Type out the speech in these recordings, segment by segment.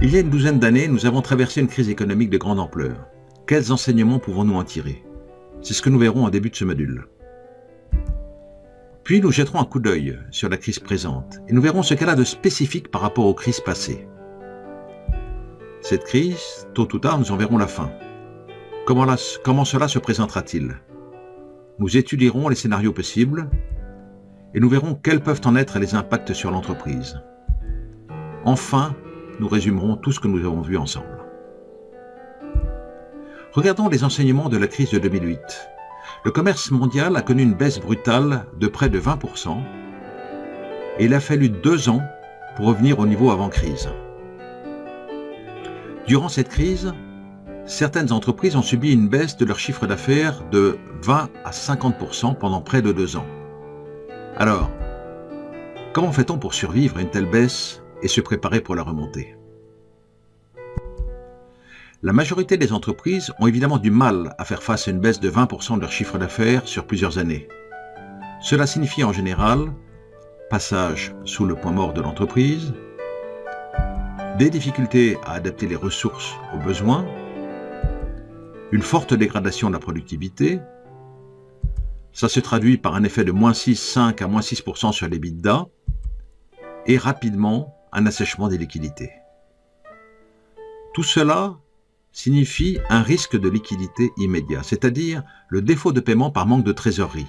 Il y a une douzaine d'années, nous avons traversé une crise économique de grande ampleur. Quels enseignements pouvons-nous en tirer? C'est ce que nous verrons en début de ce module. Puis nous jetterons un coup d'œil sur la crise présente et nous verrons ce qu'elle a de spécifique par rapport aux crises passées. Cette crise, tôt ou tard, nous en verrons la fin. Comment cela se présentera-t-il? Nous étudierons les scénarios possibles et nous verrons quels peuvent en être les impacts sur l'entreprise. Enfin, nous résumerons tout ce que nous avons vu ensemble. Regardons les enseignements de la crise de 2008. Le commerce mondial a connu une baisse brutale de près de 20% et il a fallu 2 ans pour revenir au niveau avant-crise. Durant cette crise, certaines entreprises ont subi une baisse de leur chiffre d'affaires de 20 à 50% pendant près de 2 ans. Alors, comment fait-on pour survivre à une telle baisse et se préparer pour la remontée? La majorité des entreprises ont évidemment du mal à faire face à une baisse de 20% de leur chiffre d'affaires sur plusieurs années. Cela signifie en général passage sous le point mort de l'entreprise, des difficultés à adapter les ressources aux besoins, une forte dégradation de la productivité. Ça se traduit par un effet de -5 à -6% sur l'EBITDA et rapidement un assèchement des liquidités. Tout cela signifie un risque de liquidité immédiat, c'est-à-dire le défaut de paiement par manque de trésorerie.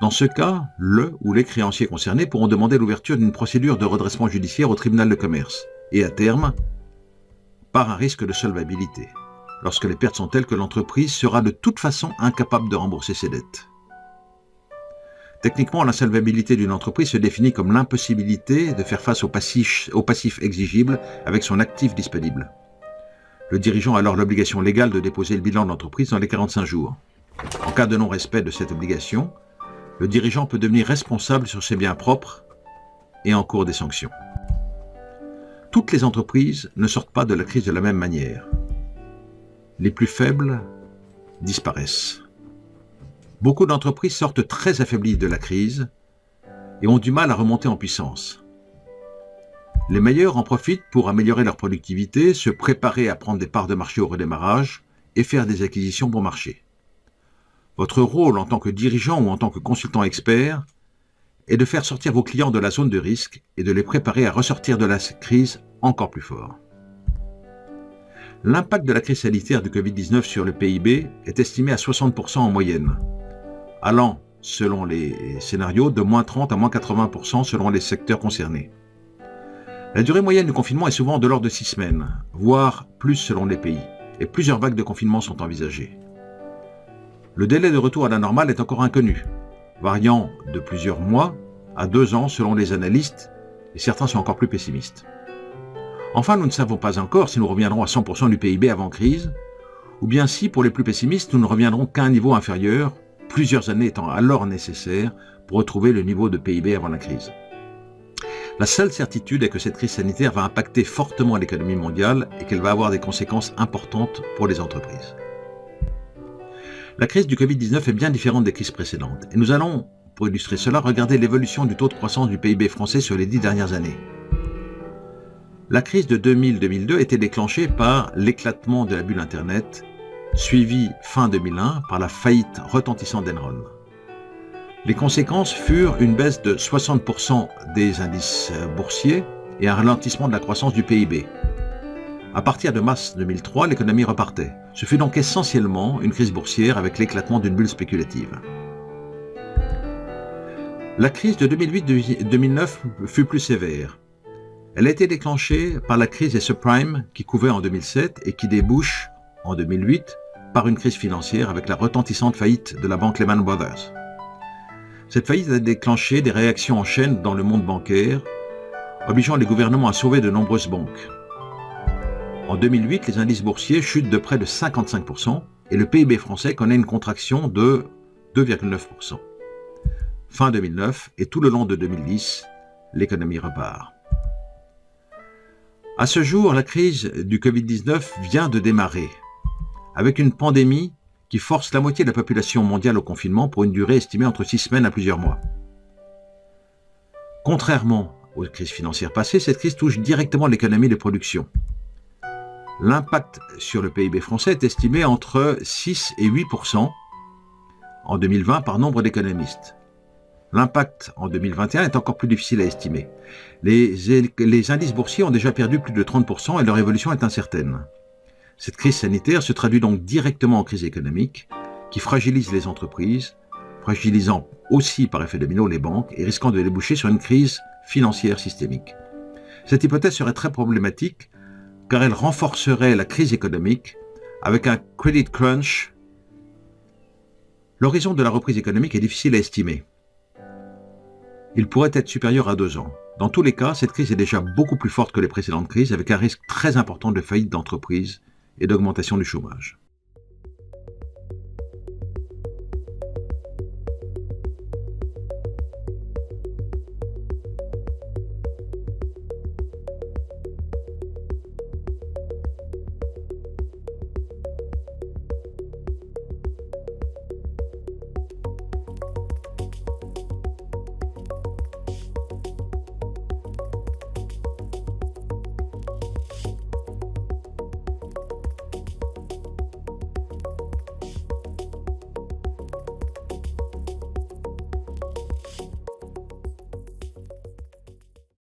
Dans ce cas, le ou les créanciers concernés pourront demander l'ouverture d'une procédure de redressement judiciaire au tribunal de commerce et à terme, par un risque de solvabilité, lorsque les pertes sont telles que l'entreprise sera de toute façon incapable de rembourser ses dettes. Techniquement, l'insolvabilité d'une entreprise se définit comme l'impossibilité de faire face au passif exigible avec son actif disponible. Le dirigeant a alors l'obligation légale de déposer le bilan de l'entreprise dans les 45 jours. En cas de non-respect de cette obligation, le dirigeant peut devenir responsable sur ses biens propres et encourt des sanctions. Toutes les entreprises ne sortent pas de la crise de la même manière. Les plus faibles disparaissent. Beaucoup d'entreprises sortent très affaiblies de la crise et ont du mal à remonter en puissance. Les meilleurs en profitent pour améliorer leur productivité, se préparer à prendre des parts de marché au redémarrage et faire des acquisitions bon marché. Votre rôle en tant que dirigeant ou en tant que consultant expert est de faire sortir vos clients de la zone de risque et de les préparer à ressortir de la crise encore plus fort. L'impact de la crise sanitaire du Covid-19 sur le PIB est estimé à 60% en moyenne, allant, selon les scénarios, de -30 à -80% selon les secteurs concernés. La durée moyenne du confinement est souvent de l'ordre de 6 semaines, voire plus selon les pays, et plusieurs vagues de confinement sont envisagées. Le délai de retour à la normale est encore inconnu, variant de plusieurs mois à 2 ans selon les analystes, et certains sont encore plus pessimistes. Enfin, nous ne savons pas encore si nous reviendrons à 100% du PIB avant crise, ou bien si, pour les plus pessimistes, nous ne reviendrons qu'à un niveau inférieur, plusieurs années étant alors nécessaires pour retrouver le niveau de PIB avant la crise. La seule certitude est que cette crise sanitaire va impacter fortement l'économie mondiale et qu'elle va avoir des conséquences importantes pour les entreprises. La crise du Covid-19 est bien différente des crises précédentes et nous allons, pour illustrer cela, regarder l'évolution du taux de croissance du PIB français sur les 10 dernières années. La crise de 2000-2002 était déclenchée par l'éclatement de la bulle Internet, suivi fin 2001 par la faillite retentissante d'Enron. Les conséquences furent une baisse de 60% des indices boursiers et un ralentissement de la croissance du PIB. À partir de mars 2003, l'économie repartait. Ce fut donc essentiellement une crise boursière avec l'éclatement d'une bulle spéculative. La crise de 2008-2009 fut plus sévère. Elle a été déclenchée par la crise des subprimes qui couvait en 2007 et qui débouche en 2008 par une crise financière avec la retentissante faillite de la banque Lehman Brothers. Cette faillite a déclenché des réactions en chaîne dans le monde bancaire, obligeant les gouvernements à sauver de nombreuses banques. En 2008, les indices boursiers chutent de près de 55% et le PIB français connaît une contraction de 2,9%. Fin 2009 et tout le long de 2010, l'économie repart. À ce jour, la crise du Covid-19 vient de démarrer, avec une pandémie qui force la moitié de la population mondiale au confinement pour une durée estimée entre 6 semaines à plusieurs mois. Contrairement aux crises financières passées, cette crise touche directement l'économie de production. L'impact sur le PIB français est estimé entre 6 et 8% en 2020 par nombre d'économistes. L'impact en 2021 est encore plus difficile à estimer. Les indices boursiers ont déjà perdu plus de 30% et leur évolution est incertaine. Cette crise sanitaire se traduit donc directement en crise économique qui fragilise les entreprises, fragilisant aussi par effet domino les banques et risquant de déboucher sur une crise financière systémique. Cette hypothèse serait très problématique car elle renforcerait la crise économique avec un credit crunch. L'horizon de la reprise économique est difficile à estimer. Il pourrait être supérieur à 2 ans. Dans tous les cas, cette crise est déjà beaucoup plus forte que les précédentes crises avec un risque très important de faillite d'entreprises et d'augmentation du chômage.